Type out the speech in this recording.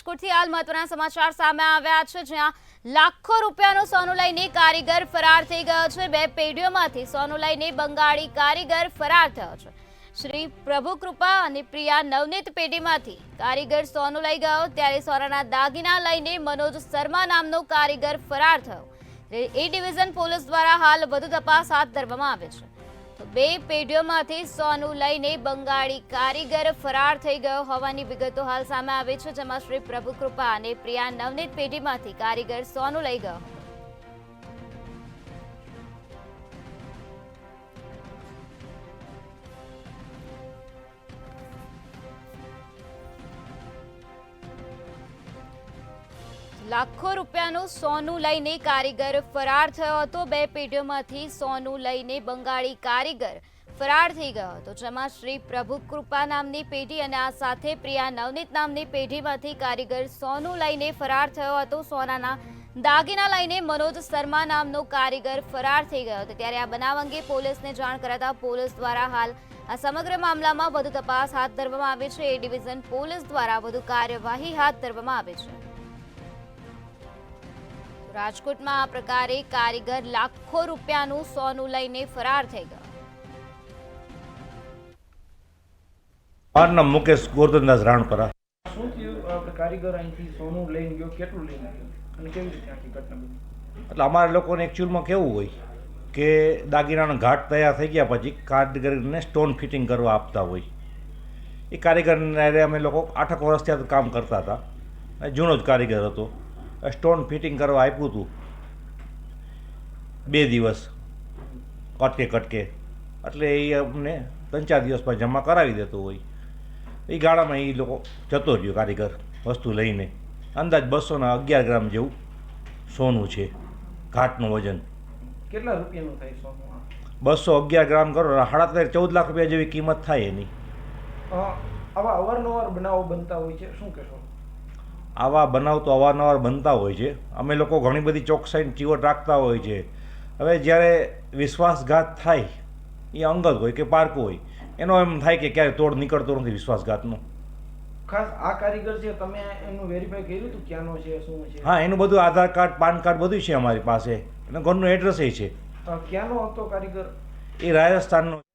રાજકોટથી હાલ મહત્વના સમાચાર સામે આવ્યા છે, જ્યાં લાખો રૂપિયાનું સોનું લઈને કારીગર ફરાર થઈ ગયો છે। બે પેઢીઓમાંથી સોનું લઈને બંગાળી કારીગર ફરાર થયો છે। શ્રી પ્રભુ કૃપા અને પ્રિયા નવનીત પેઢીમાંથી કારીગર સોનું લઈ ગયો, ત્યારે સોનાના દાગીના લઈને મનોજ શર્મા નામનો કારીગર ફરાર થયો। એ ડિવિઝન પોલીસ દ્વારા હાલ વધુ તપાસ હાથ ધરવામાં આવે છે। બે પેઢીઓમાંથી સોનું લઈને બંગાળી કારીગર ફરાર થઈ ગયો હોવાની વિગતો હાલ સામે આવી છે, જેમાં શ્રી પ્રભુ કૃપા અને પ્રિયા નવનીત પેઢીમાંથી કારીગર સોનું લઈ ગયો। લાખો રૂપિયાનું સોનું લઈને કારીગર ફરાર થયો હતો। બે પેઢીઓમાંથી સોનું લઈને બંગાળી કારીગર ફરાર થઈ ગયો હતો, જેમાં શ્રી પ્રભુ કૃપા નામની પેઢી અને આ સાથે પ્રિયા નવનીત નામની પેઢીમાંથી કારીગર સોનું લઈને ફરાર થયો હતો। સોનાના દાગીના લઈને મનોજ શર્મા નામનો કારીગર ફરાર થઈ ગયો હતો, ત્યારે આ બનાવ અંગે પોલીસને જાણ કરાતા પોલીસ દ્વારા હાલ આ સમગ્ર મામલામાં વધુ તપાસ હાથ ધરવામાં આવી છે। એ ડિવિઝન પોલીસ દ્વારા વધુ કાર્યવાહી હાથ ધરવામાં આવી છે। રાજકોટમાં આ પ્રકારે કારીગર લાખો રૂપિયાનું સોનું લઈને ફરાર થઈ ગયો। મારું નામ મુકેશ ગોરધનદાસ રાણપરા। શું થયું? આપણે કારીગર અહીંથી સોનું લઈને ગયો, કેટલું લઈને ગયો અને કેવી રીતે આખી ઘટના બની? એટલે અમારા લોકોને એકચ્યુઅલમાં કેવું હોય કે દાગીનાનો ઘાટ તૈયાર થઈ ગયા પછી કારીગરને સ્ટોન ફિટિંગ કરવા આપતા હોય। એ કારીગરને અમે લોકો 8 વર્ષથી આ કામ કરતા હતા, જૂનો જ કારીગર હતો। સ્ટોન ફિટિંગ કરવા આપ્યું હતું 2 દિવસ કટકે, એટલે એ અમને 3-4 દિવસમાં જમા કરાવી દેતો હોય। એ ગાળામાં એ લોકો જતો રહ્યો કારીગર વસ્તુ લઈને। અંદાજ 211 ગ્રામ જેવું સોનું છે, ઘાટનું વજન કેટલા રૂપિયાનું થાય સોનું? 211 ગ્રામ કરો 14 લાખ રૂપિયા જેવી કિંમત થાય એની। આવા અવારનવાર બનાવો બનતા હોય છે, શું કહેશો? આવા બનાવ તો અવારનવાર બનતા હોય છે। અમે લોકો ઘણી બધી ચોકસાઈને ચીવટ રાખતા હોય છે। હવે જ્યારે વિશ્વાસઘાત થાય એ અંગત હોય કે પારકું હોય, એનો એમ થાય કે ક્યારે તોડ નીકળતો નથી વિશ્વાસઘાતનો। ખાસ આ કારીગર છે, તમે એનું વેરીફાઈ કર્યું હતું ક્યાંનો છે, શું છે? હા, એનું બધું આધાર કાર્ડ, પાન કાર્ડ બધું છે અમારી પાસે, અને ઘરનું એડ્રેસ એ છે। ક્યાંનો હતો કારીગર? એ રાજસ્થાનનો।